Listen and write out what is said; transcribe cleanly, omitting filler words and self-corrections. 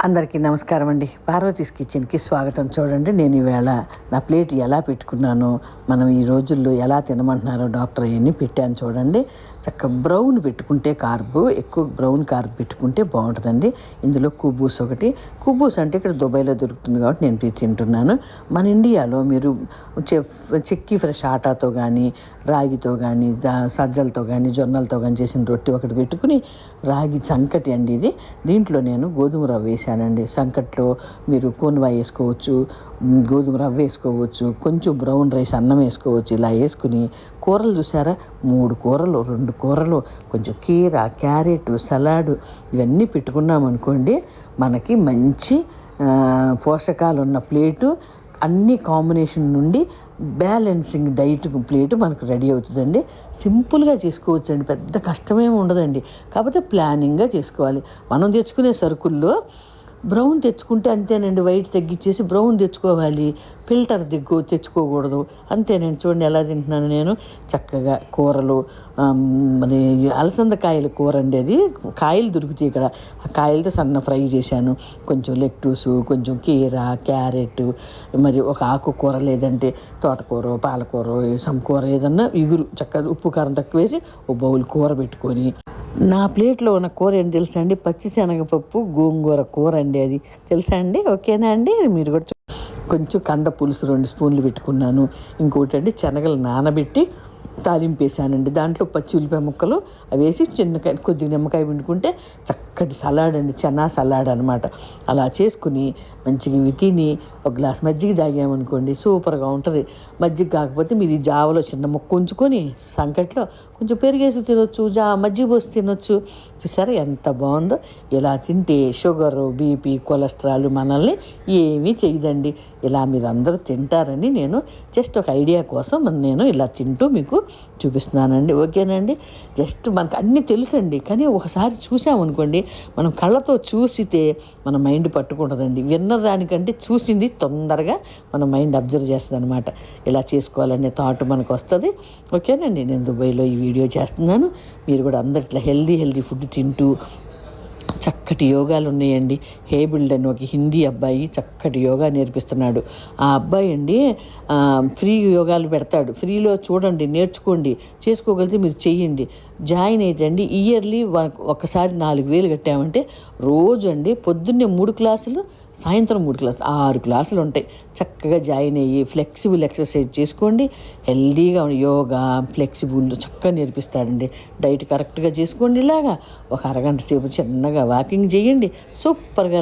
అందరికీ నమస్కారం అండి. పార్వతీస్ కిచెన్కి స్వాగతం. చూడండి, నేను ఈవేళ నా ప్లేట్ ఎలా పెట్టుకున్నానో, మనం ఈ రోజుల్లో ఎలా తినమంటున్నారో డాక్టర్ అవన్నీ పెట్టాను. చూడండి, చక్కగా బ్రౌన్ పెట్టుకుంటే కార్బ్ ఎక్కువ బ్రౌన్ కార్బ్ పెట్టుకుంటే బాగుంటుందండి. ఇందులో కుబూస్ ఒకటి. కుబూస్ అంటే ఇక్కడ దుబాయ్లో దొరుకుతుంది కాబట్టి నేను తింటున్నాను. మన ఇండియాలో మీరు చెక్కి ఫ్రెష్ ఆటాతో కానీ, రాగితో కానీ, సజ్జలతో కానీ, జొన్నలతో కానీ చేసిన రొట్టె ఒకటి పెట్టుకుని, రాగి సంకటి అండి ఇది. దీంట్లో నేను గోధుమ రవ్వ వేసానండి. సంకట్లో మీరు కోన్వా వేసుకోవచ్చు, గోధుమ రవ్వ వేసుకోవచ్చు, కొంచెం బ్రౌన్ రైస్ అన్నం వేసుకోవచ్చు. ఇలా వేసుకుని కూరలు చూసారా, 3 కూరలు, 2 కూరలు, కొంచెం కీర, క్యారెట్, సలాడ్ ఇవన్నీ పెట్టుకున్నామనుకోండి, మనకి మంచి పోషకాలు ఉన్న ప్లేటు, అన్ని కాంబినేషన్ నుండి బ్యాలెన్సింగ్ డైట్ ప్లేట్ మనకు రెడీ అవుతుందండి. సింపుల్గా చేసుకోవచ్చండి, పెద్ద కష్టమేమి ఉండదండి. కాకపోతే ప్లానింగ్గా చేసుకోవాలి. మనం తెచ్చుకునే సరుకుల్లో బ్రౌన్ తెచ్చుకుంటే అంతేనండి, వైట్ తగ్గించేసి బ్రౌన్ తెచ్చుకోవాలి, ఫిల్టర్ తెచ్చుకోకూడదు. అంతేనండి. చూడండి ఎలా తింటున్నాను నేను. చక్కగా కూరలు, మరి అలసంద కాయల కూర అండి, అది కాయలు దొరుకుతాయి ఇక్కడ. ఆ కాయలతో సన్న ఫ్రై చేశాను. కొంచెం లెట్టూసు, కొంచెం కీర, క్యారెట్, మరి ఒక ఆకుకూర, లేదంటే తోటకూర, పాలకూర, కూర ఏదన్నా ఇగురు చక్కగా ఉప్పు కారం తక్కువ వేసి ఒక బౌల్ కూర పెట్టుకొని, నా ప్లేట్లో ఉన్న కూర ఏంటి తెలుసా అండి, పచ్చిశనగపప్పు గోంగూర కూర అండి. అది తెలుసా అండి? ఓకేనా అండి? మీరు కూడా కొంచెం కంద పులుసు 2 స్పూన్లు పెట్టుకున్నాను. ఇంకోటి అండి, శనగలు నానబెట్టి తాలింపు వేసానండి. దాంట్లో పచ్చి ఉల్లిపాయ ముక్కలు అవి వేసి కొద్దిగా నిమ్మకాయ పిండుకుంటే చక్కటి సలాడ్ అండి, చెన్నా సలాడ్ అనమాట. అలా చేసుకుని మంచిగా ఇవి తిని ఒక గ్లాస్ మజ్జిగ తాగామనుకోండి, సూపర్గా ఉంటుంది. మజ్జిగ కాకపోతే మీరు జావలో చిన్న ముక్క ఉంచుకొని సంకట్లో కొంచెం పెరిగేసి తినొచ్చు, మజ్జిగ పోసి తినొచ్చు. చూసారా ఎంత బాగుందో? ఇలా తింటే షుగరు, బీపీ, కొలెస్ట్రాల్ మనల్ని ఏమీ చేయదండి. ఇలా మీరు అందరూ తింటారని నేను జస్ట్ ఒక ఐడియా కోసం నేను ఇలా తింటూ మీకు చూపిస్తున్నానండి. ఓకేనండి? జస్ట్ మనకు అన్నీ తెలుసండి, కానీ ఒకసారి చూసామనుకోండి, మనం కళ్ళతో చూసితే మన మైండ్ పట్టుకుంటుందండి. విన్నదానికంటే చూసింది తొందరగా మన మైండ్ అబ్జర్వ్ చేస్తుంది అనమాట. ఇలా చేసుకోవాలనే థాట్ మనకు వస్తుంది. ఓకేనండి? నేను దుబాయ్లో ఈ వీడియో చేస్తున్నాను. మీరు కూడా అందరు ఇట్లా హెల్దీ ఫుడ్ తింటూ, చక్కటి యోగాలు ఉన్నాయండి. హేబిల్డ్ అని ఒక హిందీ అబ్బాయి చక్కటి యోగా నేర్పిస్తున్నాడు. ఆ అబ్బాయి అండి ఫ్రీ యోగాలు పెడతాడు. ఫ్రీలో చూడండి, నేర్చుకోండి, చేసుకోగలిగితే మీరు చెయ్యండి. జాయిన్ అయితే అండి ఇయర్లీ ఒకసారి 4,000 కట్టామంటే రోజు అండి పొద్దున్నే 3 క్లాసులు, సాయంత్రం 3 క్లాసులు, 6 క్లాసులు ఉంటాయి. చక్కగా జాయిన్ అయ్యి ఫ్లెక్సిబుల్ ఎక్సర్సైజ్ చేసుకోండి. హెల్దీగా యోగా, ఫ్లెక్సిబుల్ చక్కగా నేర్పిస్తాడండి. డైట్ కరెక్ట్గా చేసుకోండి. ఇలాగా ఒక అరగంట సేపు చిన్నగా వాకింగ్ చేయండి. సూపర్గా